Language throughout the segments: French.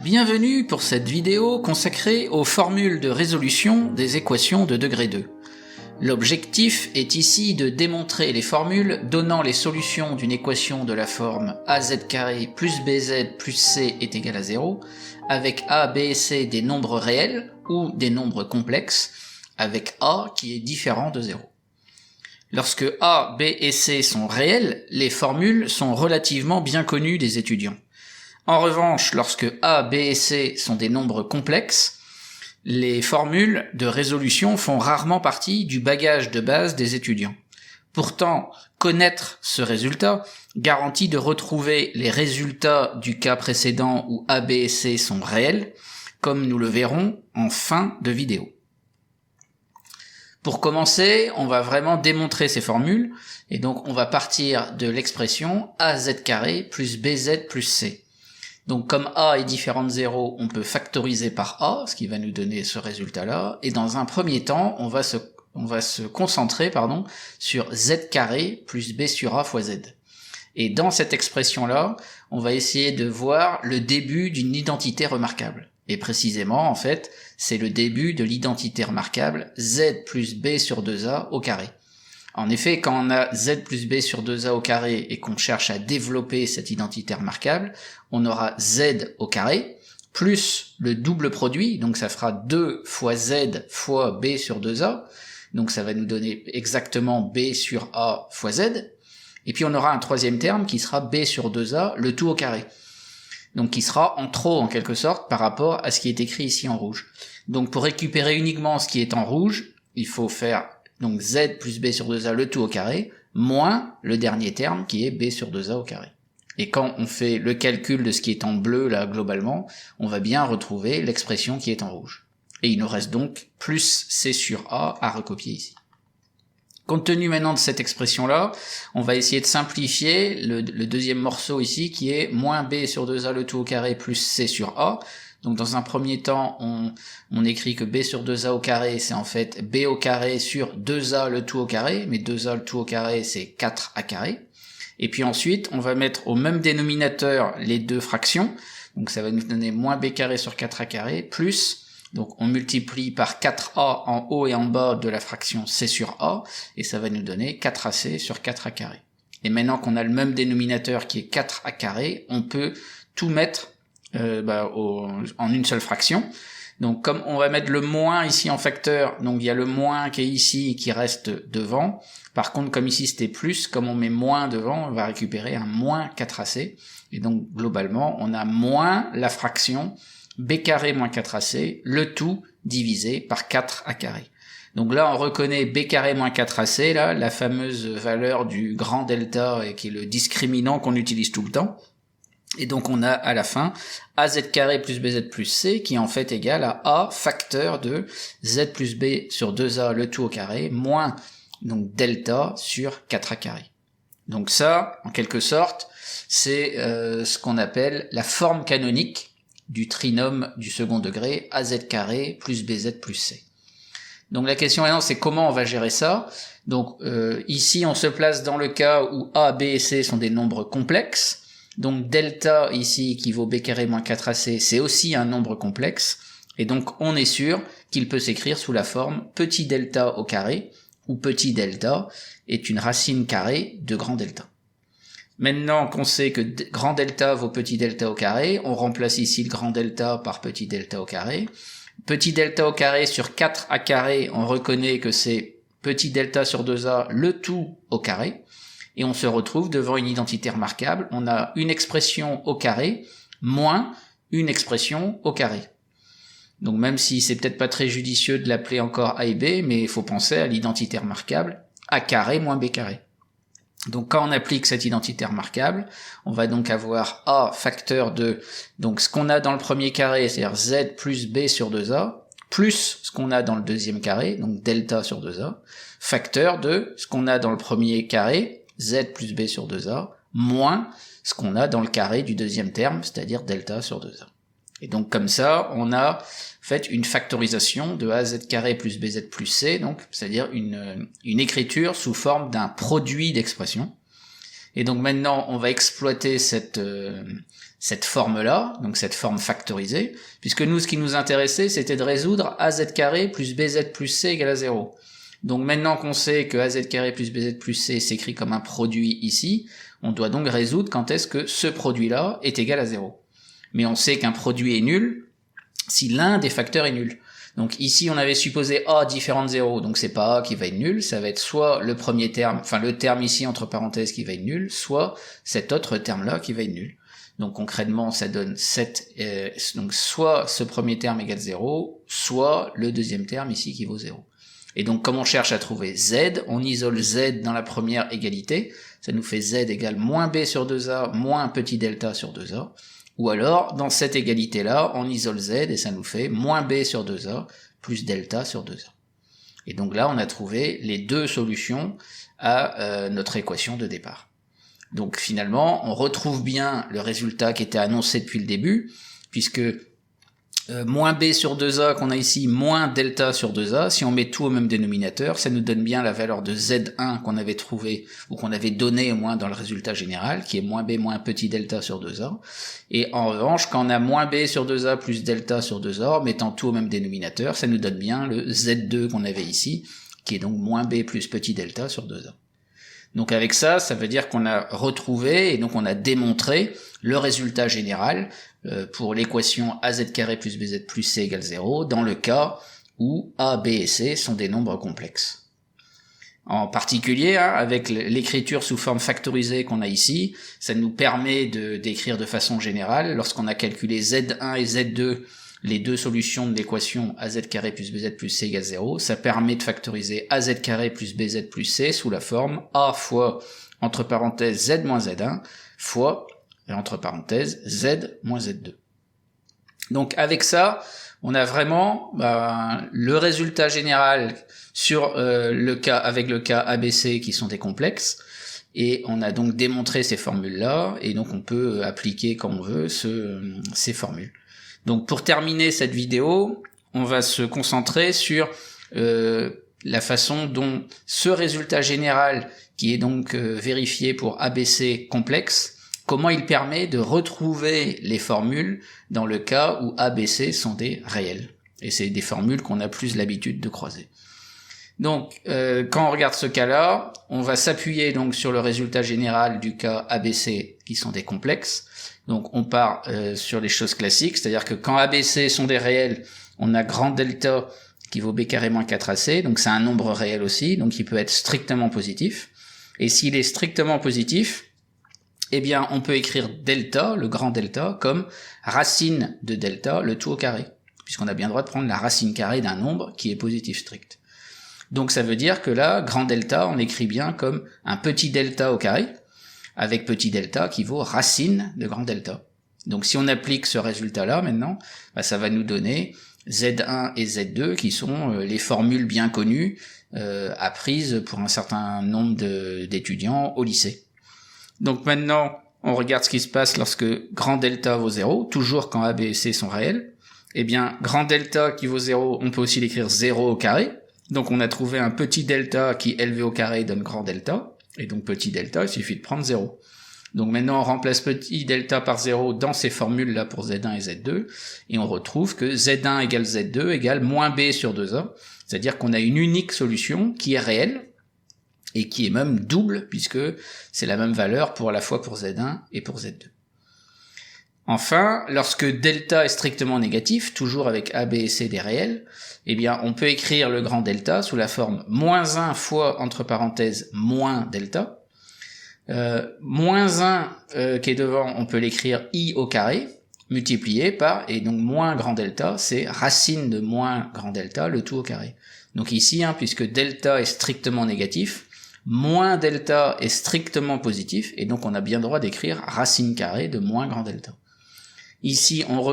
Bienvenue pour cette vidéo consacrée aux formules de résolution des équations de degré 2. L'objectif est ici de démontrer les formules donnant les solutions d'une équation de la forme az plus bz plus c est égal à 0, avec a, b et c des nombres réels ou des nombres complexes, avec a qui est différent de 0. Lorsque a, b et c sont réels, les formules sont relativement bien connues des étudiants. En revanche, lorsque a, b et c sont des nombres complexes, les formules de résolution font rarement partie du bagage de base des étudiants. Pourtant, connaître ce résultat garantit de retrouver les résultats du cas précédent où a, b et c sont réels, comme nous le verrons en fin de vidéo. Pour commencer, on va vraiment démontrer ces formules, et donc on va partir de l'expression az plus bz plus c. Donc comme a est différent de 0, on peut factoriser par a, ce qui va nous donner ce résultat-là, et dans un premier temps, on va se concentrer sur z carré plus b sur a fois z. Et dans cette expression-là, on va essayer de voir le début d'une identité remarquable. Et précisément, en fait, c'est le début de l'identité remarquable z plus b sur 2a au carré. En effet, quand on a z plus b sur 2a au carré et qu'on cherche à développer cette identité remarquable, on aura z au carré plus le double produit, donc ça fera 2 fois z fois b sur 2a, donc ça va nous donner exactement b sur a fois z, et puis on aura un troisième terme qui sera b sur 2a, le tout au carré, donc qui sera en trop en quelque sorte par rapport à ce qui est écrit ici en rouge. Donc pour récupérer uniquement ce qui est en rouge, il faut faire donc z plus b sur 2a le tout au carré, moins le dernier terme qui est b sur 2a au carré. Et quand on fait le calcul de ce qui est en bleu là globalement, on va bien retrouver l'expression qui est en rouge. Et il nous reste donc plus c sur a à recopier ici. Compte tenu maintenant de cette expression-là, on va essayer de simplifier le deuxième morceau ici qui est moins b sur 2a le tout au carré plus c sur a. Donc dans un premier temps, on écrit que b sur 2a au carré, c'est en fait b au carré sur 2a le tout au carré, mais 2a le tout au carré, c'est 4a carré. Et puis ensuite, on va mettre au même dénominateur les deux fractions, donc ça va nous donner moins b carré sur 4a carré, plus, donc on multiplie par 4a en haut et en bas de la fraction c sur a, et ça va nous donner 4ac sur 4a carré. Et maintenant qu'on a le même dénominateur qui est 4a carré, on peut tout mettre en une seule fraction. Donc comme on va mettre le moins ici en facteur, donc il y a le moins qui est ici qui reste devant. Par contre, comme ici c'était plus, comme on met moins devant, on va récupérer un moins 4ac. Et donc globalement, on a moins la fraction b carré moins 4ac, le tout divisé par 4a carré. Donc là, on reconnaît b carré moins 4ac, là, la fameuse valeur du grand delta et qui est le discriminant qu'on utilise tout le temps. Et donc on a à la fin az carré plus bz plus c qui est en fait égal à a facteur de z plus b sur 2a le tout au carré moins donc delta sur 4a carré. Donc ça, en quelque sorte, c'est ce qu'on appelle la forme canonique du trinôme du second degré az carré plus bz plus c. Donc la question maintenant c'est comment on va gérer ça. Donc ici on se place dans le cas où a, b et c sont des nombres complexes. Donc delta ici qui vaut b carré moins 4ac, c'est aussi un nombre complexe, et donc on est sûr qu'il peut s'écrire sous la forme petit delta au carré, où petit delta est une racine carrée de grand delta. Maintenant qu'on sait que grand delta vaut petit delta au carré, on remplace ici le grand delta par petit delta au carré. Petit delta au carré sur 4a carré, on reconnaît que c'est petit delta sur 2a le tout au carré. Et on se retrouve devant une identité remarquable. On a une expression au carré moins une expression au carré. Donc même si c'est peut-être pas très judicieux de l'appeler encore a et b, mais il faut penser à l'identité remarquable a carré moins b carré. Donc quand on applique cette identité remarquable, on va donc avoir a facteur de donc ce qu'on a dans le premier carré, c'est-à-dire z plus b sur 2a, plus ce qu'on a dans le deuxième carré, donc delta sur 2a, facteur de ce qu'on a dans le premier carré, z plus b sur 2a, moins ce qu'on a dans le carré du deuxième terme, c'est-à-dire delta sur 2a. Et donc comme ça, on a fait une factorisation de az carré plus bz plus c, donc c'est-à-dire une écriture sous forme d'un produit d'expression. Et donc maintenant, on va exploiter cette cette forme-là, donc cette forme factorisée, puisque nous, ce qui nous intéressait, c'était de résoudre az carré plus bz plus c égale à 0. Donc maintenant qu'on sait que az carré plus bz plus c s'écrit comme un produit ici, on doit donc résoudre quand est-ce que ce produit-là est égal à 0. Mais on sait qu'un produit est nul si l'un des facteurs est nul. Donc ici on avait supposé a différent de 0, donc c'est pas a qui va être nul, ça va être soit le premier terme, enfin le terme ici entre parenthèses qui va être nul, soit cet autre terme-là qui va être nul. Donc concrètement ça donne donc soit ce premier terme égale 0, soit le deuxième terme ici qui vaut 0. Et donc comme on cherche à trouver z, on isole z dans la première égalité, ça nous fait z égale moins b sur 2a moins petit delta sur 2a. Ou alors, dans cette égalité-là, on isole z et ça nous fait moins b sur 2a plus delta sur 2a. Et donc là, on a trouvé les deux solutions à notre équation de départ. Donc finalement, on retrouve bien le résultat qui était annoncé depuis le début, puisque moins b sur 2a qu'on a ici, moins delta sur 2a, si on met tout au même dénominateur, ça nous donne bien la valeur de z1 qu'on avait trouvé, ou qu'on avait donné au moins dans le résultat général, qui est moins b moins petit delta sur 2a. Et en revanche, quand on a moins b sur 2a plus delta sur 2a, mettant tout au même dénominateur, ça nous donne bien le z2 qu'on avait ici, qui est donc moins b plus petit delta sur 2a. Donc avec ça, ça veut dire qu'on a retrouvé, et donc on a démontré le résultat général pour l'équation az carré plus bz plus c égale 0, dans le cas où a, b et c sont des nombres complexes. En particulier, avec l'écriture sous forme factorisée qu'on a ici, ça nous permet d'écrire de façon générale, lorsqu'on a calculé z1 et z2, les deux solutions de l'équation az carré plus bz plus c égale 0, ça permet de factoriser az carré plus bz plus c sous la forme a fois, entre parenthèses, z moins z1, fois, entre parenthèses, z moins z2. Donc avec ça, on a vraiment le résultat général sur avec le cas ABC qui sont des complexes, et on a donc démontré ces formules-là, et donc on peut appliquer comme on veut ces formules. Donc pour terminer cette vidéo, on va se concentrer sur la façon dont ce résultat général, qui est donc vérifié pour ABC complexe, comment il permet de retrouver les formules dans le cas où A, B, C sont des réels. Et c'est des formules qu'on a plus l'habitude de croiser. Donc, quand on regarde ce cas-là, on va s'appuyer donc sur le résultat général du cas ABC qui sont des complexes. Donc, on part sur les choses classiques, c'est-à-dire que quand ABC sont des réels, on a grand delta qui vaut b carré moins 4ac, donc c'est un nombre réel aussi, donc il peut être strictement positif. Et s'il est strictement positif, eh bien, on peut écrire delta, le grand delta, comme racine de delta, le tout au carré, puisqu'on a bien le droit de prendre la racine carrée d'un nombre qui est positif strict. Donc ça veut dire que là, grand delta, on écrit bien comme un petit delta au carré, avec petit delta qui vaut racine de grand delta. Donc si on applique ce résultat-là maintenant, ça va nous donner Z1 et Z2 qui sont les formules bien connues apprises pour un certain nombre d'étudiants au lycée. Donc maintenant, on regarde ce qui se passe lorsque grand delta vaut 0, toujours quand A, B et C sont réels. Eh bien, grand delta qui vaut 0, on peut aussi l'écrire 0 au carré. Donc on a trouvé un petit delta qui élevé au carré donne grand delta. Et donc petit delta, il suffit de prendre 0. Donc maintenant, on remplace petit delta par 0 dans ces formules-là pour Z1 et Z2. Et on retrouve que Z1 égale Z2 égale moins B sur 2A. C'est-à-dire qu'on a une unique solution qui est réelle, et qui est même double, puisque c'est la même valeur à la fois pour Z1 et pour Z2. Enfin, lorsque delta est strictement négatif, toujours avec A, B et C des réels, eh bien, on peut écrire le grand delta sous la forme moins 1 fois, entre parenthèses, moins delta. Moins 1 qui est devant, on peut l'écrire I au carré, multiplié par, et donc moins grand delta, c'est racine de moins grand delta, le tout au carré. Donc ici, puisque delta est strictement négatif, moins delta est strictement positif, et donc on a bien le droit d'écrire racine carrée de moins grand delta. Ici, on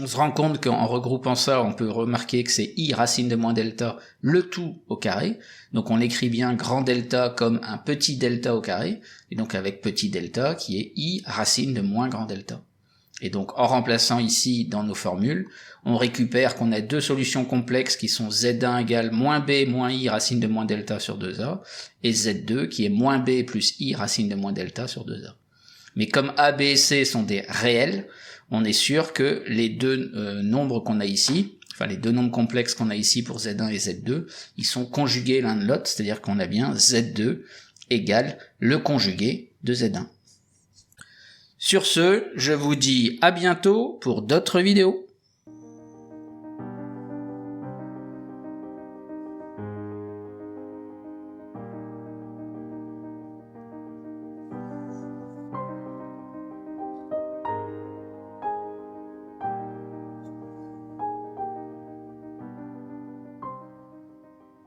se rend compte qu'en regroupant ça, on peut remarquer que c'est i racine de moins delta, le tout au carré, donc on écrit bien grand delta comme un petit delta au carré, et donc avec petit delta qui est i racine de moins grand delta. Et donc en remplaçant ici dans nos formules, on récupère qu'on a deux solutions complexes qui sont Z1 égale moins B moins I racine de moins delta sur 2A, et Z2 qui est moins B plus I racine de moins delta sur 2A. Mais comme A, B et C sont des réels, on est sûr que les deux nombres qu'on a ici, enfin les deux nombres complexes qu'on a ici pour Z1 et Z2, ils sont conjugués l'un de l'autre, c'est-à-dire qu'on a bien Z2 égale le conjugué de Z1. Sur ce, je vous dis à bientôt pour d'autres vidéos.